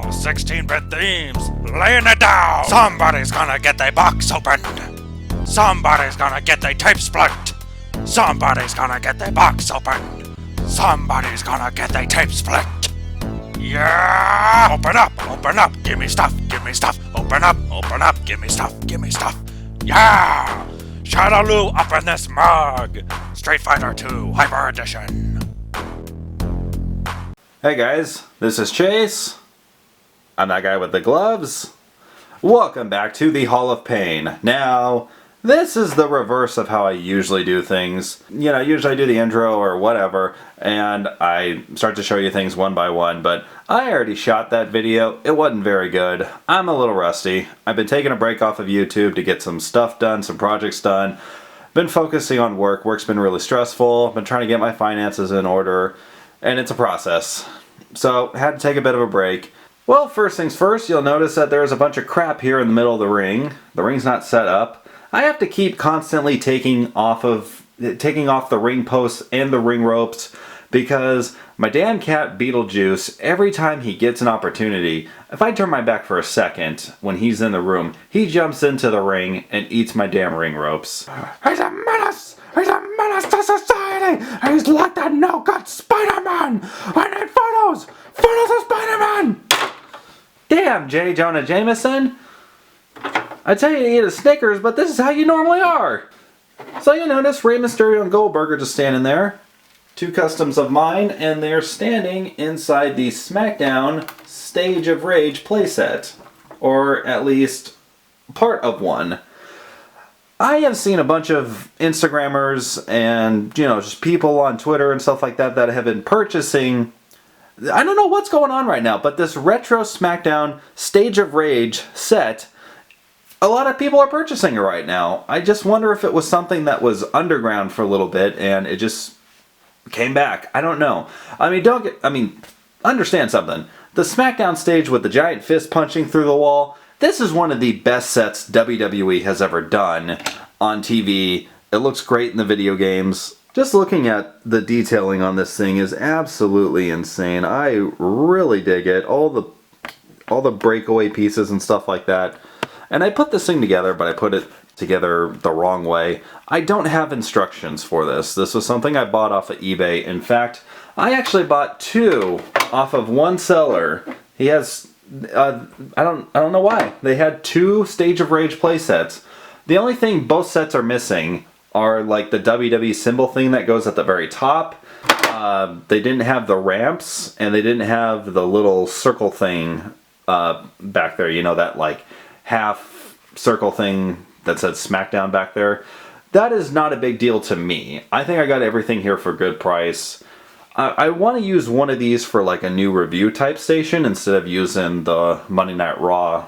16-bit themes, laying it down. Somebody's gonna get their box opened. Somebody's gonna get their tape split. Somebody's gonna get their box opened. Somebody's gonna get their tape split. Yeah! Open up, give me stuff, open up, give me stuff. Yeah! Shadaloo up in this mug. Street Fighter 2 Hyper Edition. Hey guys, this is Chase. I'm that guy with the gloves. Welcome back to the Hall of Pain. Now, this is the reverse of how I usually do things. You know, usually I do the intro or whatever, and I start to show you things one by one, but I already shot that video. It wasn't very good. I'm a little rusty. I've been taking a break off of YouTube to get some stuff done, some projects done. Been focusing on work. Work's been really stressful. Been trying to get my finances in order, and it's a process. So, had to take a bit of a break. Well, first things first, you'll notice that there's a bunch of crap here in the middle of the ring. The ring's not set up. I have to keep constantly taking off the ring posts and the ring ropes because my damn cat Beetlejuice, every time he gets an opportunity, if I turn my back for a second when he's in the room, he jumps into the ring and eats my damn ring ropes. He's a menace! He's a menace to society! He's like that no-gut Spider-Man! I need photos! Photos of Spider-Man! Damn, J. Jonah Jameson! I tell you to eat a Snickers, but this is how you normally are! So you notice Rey Mysterio and Goldberg are just standing there. Two customs of mine, and they're standing inside the Smackdown Stage of Rage playset. Or at least part of one. I have seen a bunch of Instagrammers and, you know, just people on Twitter and stuff like that that have been purchasing. I don't know what's going on right now, but this retro Smackdown Stage of Rage set, a lot of people are purchasing it right now. I just wonder if it was something that was underground for a little bit and it just came back. I don't know. Understand something. The Smackdown stage with the giant fist punching through the wall, this is one of the best sets WWE has ever done on TV. It looks great in the video games. Just looking at the detailing on this thing is absolutely insane. I really dig it. All the breakaway pieces and stuff like that. And I put this thing together, but I put it together the wrong way. I don't have instructions for this. This was something I bought off of eBay. In fact, I actually bought two off of one seller. He has, I don't know why. They had two Stage of Rage playsets. The only thing both sets are missing are like the WWE symbol thing that goes at the very top. They didn't have the ramps, and they didn't have the little circle thing back there. You know, that like half circle thing that said Smackdown back there. That is not a big deal to me. I think I got everything here for a good price. I want to use one of these for like a new review type station instead of using the Monday Night Raw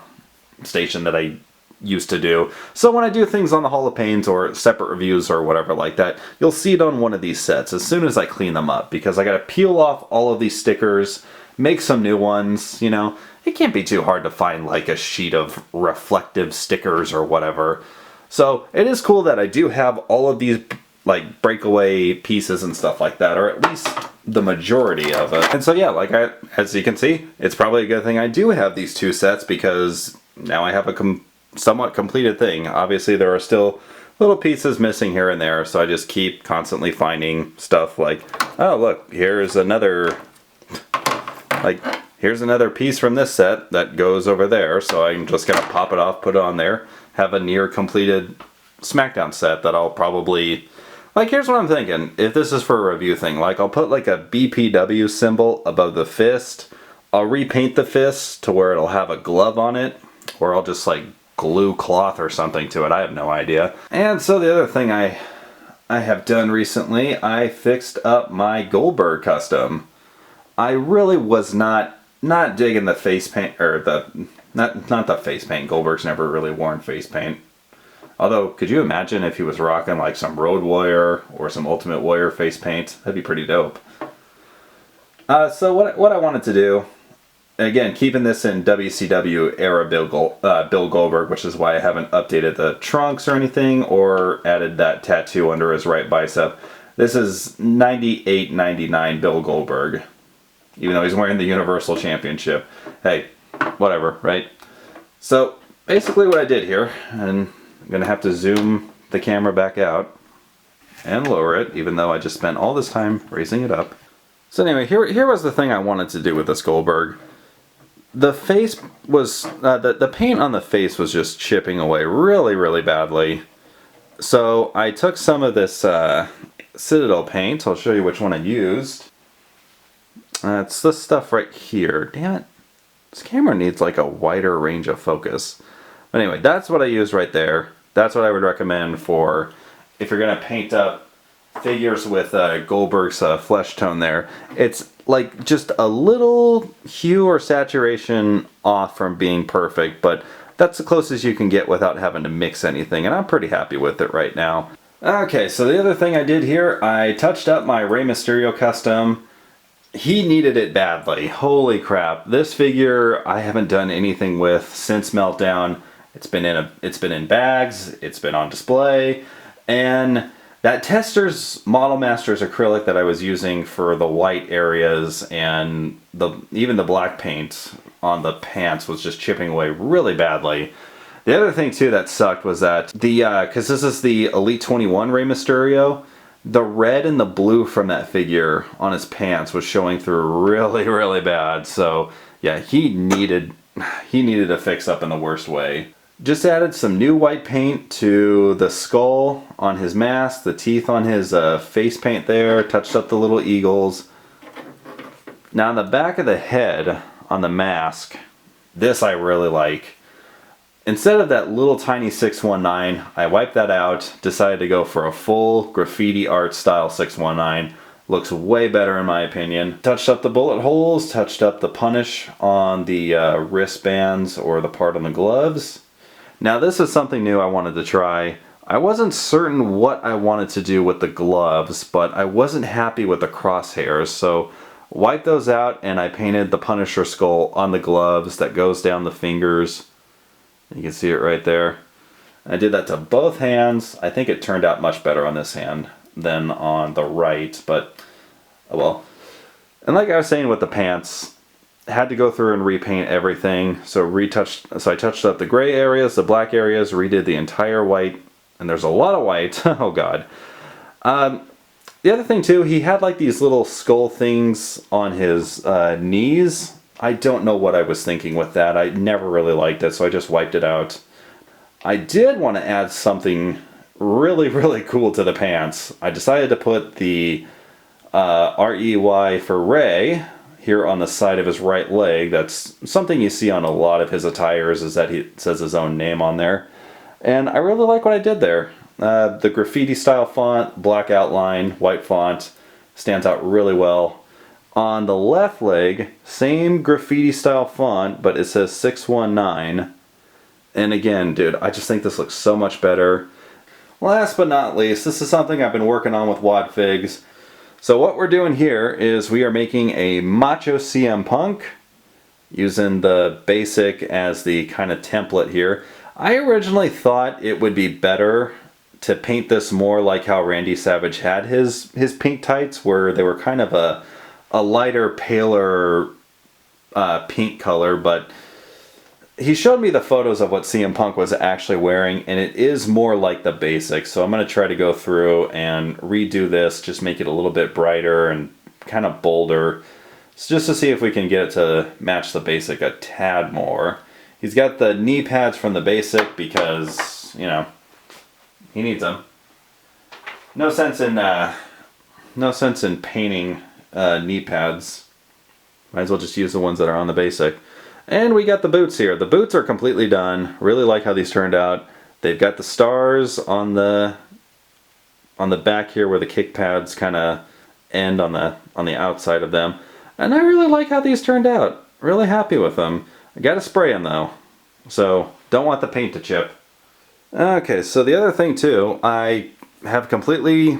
station that I used to do. So when I do things on the Hall of Pains or separate reviews or whatever like that, you'll see it on one of these sets as soon as I clean them up, because I gotta peel off all of these stickers, make some new ones, you know. It can't be too hard to find like a sheet of reflective stickers or whatever. So it is cool that I do have all of these like breakaway pieces and stuff like that, or at least the majority of it. And so yeah, as you can see, it's probably a good thing I do have these two sets, because now I have a somewhat completed thing. Obviously there are still little pieces missing here and there, so I just keep constantly finding stuff like, oh look, here's another piece from this set that goes over there, so I'm just gonna pop it off, put it on there, have a near completed Smackdown set that I'll probably, like, here's what I'm thinking. If this is for a review thing, like, I'll put like a BPW symbol above the fist. I'll repaint the fist to where it'll have a glove on it, or I'll just like glue cloth or something to it. I have no idea. And so the other thing I have done recently, I fixed up my Goldberg custom. I really was not digging the face paint, or not the face paint. Goldberg's never really worn face paint. Although, could you imagine if he was rocking like some Road Warrior or some Ultimate Warrior face paint? That'd be pretty dope. So what I wanted to do, again, keeping this in WCW era Bill Goldberg, which is why I haven't updated the trunks or anything, or added that tattoo under his right bicep. This is 98-99 Bill Goldberg, even though he's wearing the Universal Championship. Hey, whatever, right? So basically what I did here, and I'm going to have to zoom the camera back out and lower it, even though I just spent all this time raising it up. So anyway, here was the thing I wanted to do with this Goldberg. The face was, the paint on the face was just chipping away really, really badly. So I took some of this Citadel paint. I'll show you which one I used. It's this stuff right here. Damn it. This camera needs like a wider range of focus. But anyway, that's what I used right there. That's what I would recommend for if you're going to paint up figures with Goldberg's flesh tone there. It's like just a little hue or saturation off from being perfect, but that's the closest you can get without having to mix anything, and I'm pretty happy with it right now. Okay, so the other thing I did here, I touched up my Rey Mysterio custom. He needed it badly. Holy crap. This figure I haven't done anything with since Meltdown. It's been in bags, it's been on display, and that Tester's Model Masters acrylic that I was using for the white areas and even the black paint on the pants was just chipping away really badly. The other thing too that sucked was that because this is the Elite 21 Rey Mysterio, the red and the blue from that figure on his pants was showing through really, really bad. So yeah, he needed a fix up in the worst way. Just added some new white paint to the skull on his mask, the teeth on his face paint there, touched up the little eagles. Now on the back of the head on the mask, this I really like. Instead of that little tiny 619, I wiped that out, decided to go for a full graffiti art style 619. Looks way better in my opinion. Touched up the bullet holes, touched up the punish on the wristbands or the part on the gloves. Now this is something new I wanted to try. I wasn't certain what I wanted to do with the gloves, but I wasn't happy with the crosshairs, so wiped those out and I painted the Punisher skull on the gloves that goes down the fingers. You can see it right there. I did that to both hands. I think it turned out much better on this hand than on the right, but oh well. And like I was saying with the pants, had to go through and repaint everything. So I touched up the gray areas, the black areas, redid the entire white, and there's a lot of white. Oh god. The other thing too, he had like these little skull things on his knees. I don't know what I was thinking with that. I never really liked it, so I just wiped it out. I did want to add something really, really cool to the pants. I decided to put the REY for Rey here on the side of his right leg. That's something you see on a lot of his attires, is that he says his own name on there. And I really like what I did there. The graffiti style font, black outline, white font, stands out really well. On the left leg, same graffiti style font, but it says 619. And again, dude, I just think this looks so much better. Last but not least, this is something I've been working on with Figz. So what we're doing here is we are making a Macho CM Punk using the basic as the kind of template here. I originally thought it would be better to paint this more like how Randy Savage had his pink tights, where they were kind of a lighter, paler pink color, but he showed me the photos of what CM Punk was actually wearing, and it is more like the basic. So I'm going to try to go through and redo this, just make it a little bit brighter and kind of bolder, so just to see if we can get it to match the basic a tad more. He's got the knee pads from the basic because, you know, he needs them. No sense in painting knee pads. Might as well just use the ones that are on the basic. And we got the boots here. The boots are completely done. Really like how these turned out. They've got the stars on the back here where the kick pads kind of end on the outside of them. And I really like how these turned out. Really happy with them. I gotta spray them though, so don't want the paint to chip. Okay, so the other thing too, I have completely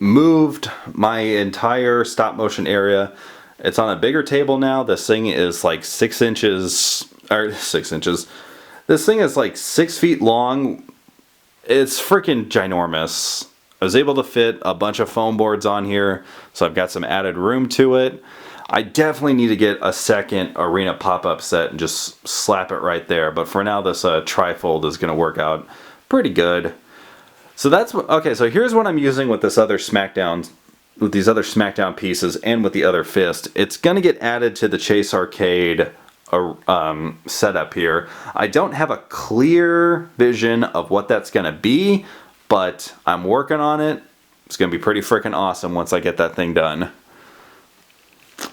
moved my entire stop motion area. It's on a bigger table now. This thing is like 6 inches, or 6 inches. This thing is like 6 feet long. It's freaking ginormous. I was able to fit a bunch of foam boards on here, so I've got some added room to it. I definitely need to get a second arena pop-up set and just slap it right there. But for now, this trifold is going to work out pretty good. So that's okay. So here's what I'm using with this other Smackdown, with these other Smackdown pieces, and with the other fist. It's going to get added to the Chase Arcade setup here. I don't have a clear vision of what that's going to be, but I'm working on it. It's going to be pretty freaking awesome once I get that thing done.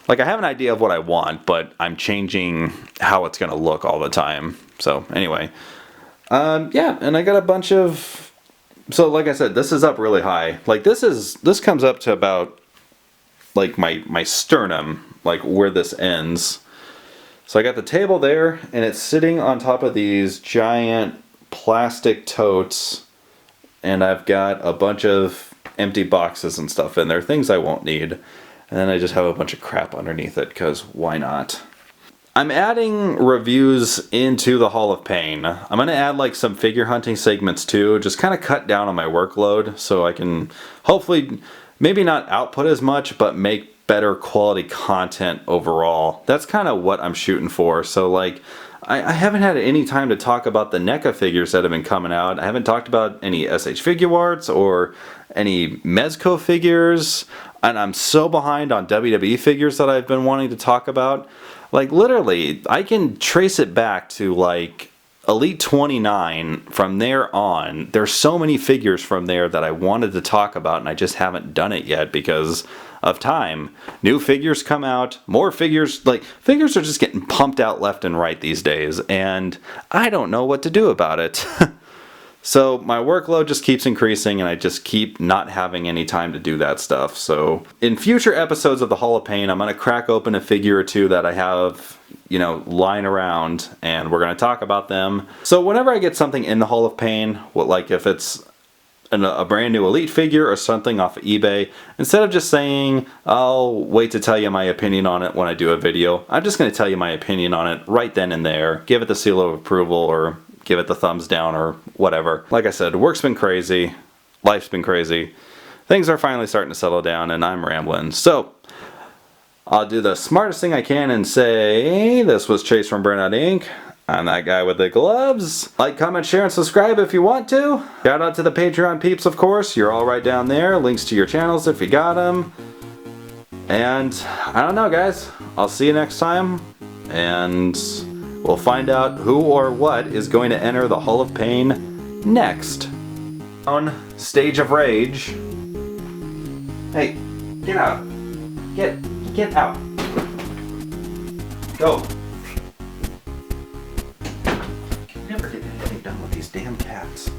Like, I have an idea of what I want, but I'm changing how it's going to look all the time. So anyway, yeah, and I got a bunch of. So like I said, this is up really high. Like this comes up to about like my sternum, like where this ends. So I got the table there, and it's sitting on top of these giant plastic totes, and I've got a bunch of empty boxes and stuff in there, things I won't need. And then I just have a bunch of crap underneath it, because why not? I'm adding reviews into the Hall of Pain. I'm going to add like some figure hunting segments too, just kind of cut down on my workload so I can hopefully maybe not output as much, but make better quality content overall. That's kind of what I'm shooting for. So like, I haven't had any time to talk about the NECA figures that have been coming out. I haven't talked about any SH Figure Arts or any Mezco figures, and I'm so behind on WWE figures that I've been wanting to talk about. Like literally, I can trace it back to like Elite 29 from there on. There's so many figures from there that I wanted to talk about, and I just haven't done it yet because of time. New figures come out, more figures, like figures are just getting pumped out left and right these days, and I don't know what to do about it. So my workload just keeps increasing, and I just keep not having any time to do that stuff. So in future episodes of the Hall of Pain, I'm going to crack open a figure or two that I have, you know, lying around, and we're going to talk about them. So whenever I get something in the Hall of Pain, like if it's a brand new Elite figure or something off of eBay, instead of just saying, I'll wait to tell you my opinion on it when I do a video, I'm just going to tell you my opinion on it right then and there, give it the seal of approval, or give it the thumbs down, or whatever. Like I said, work's been crazy, life's been crazy, things are finally starting to settle down, and I'm rambling. So I'll do the smartest thing I can and say, this was Chase from Burnout Inc. I'm that guy with the gloves. Like, comment, share, and subscribe if you want to. Shout out to the Patreon peeps, of course. You're all right down there. Links to your channels if you got them. And I don't know, guys. I'll see you next time. And we'll find out who or what is going to enter the Hall of Pain next. On Stage of Rage. Hey, get out. Get out. Go. Never get anything done with these damn cats.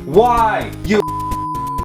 Why? You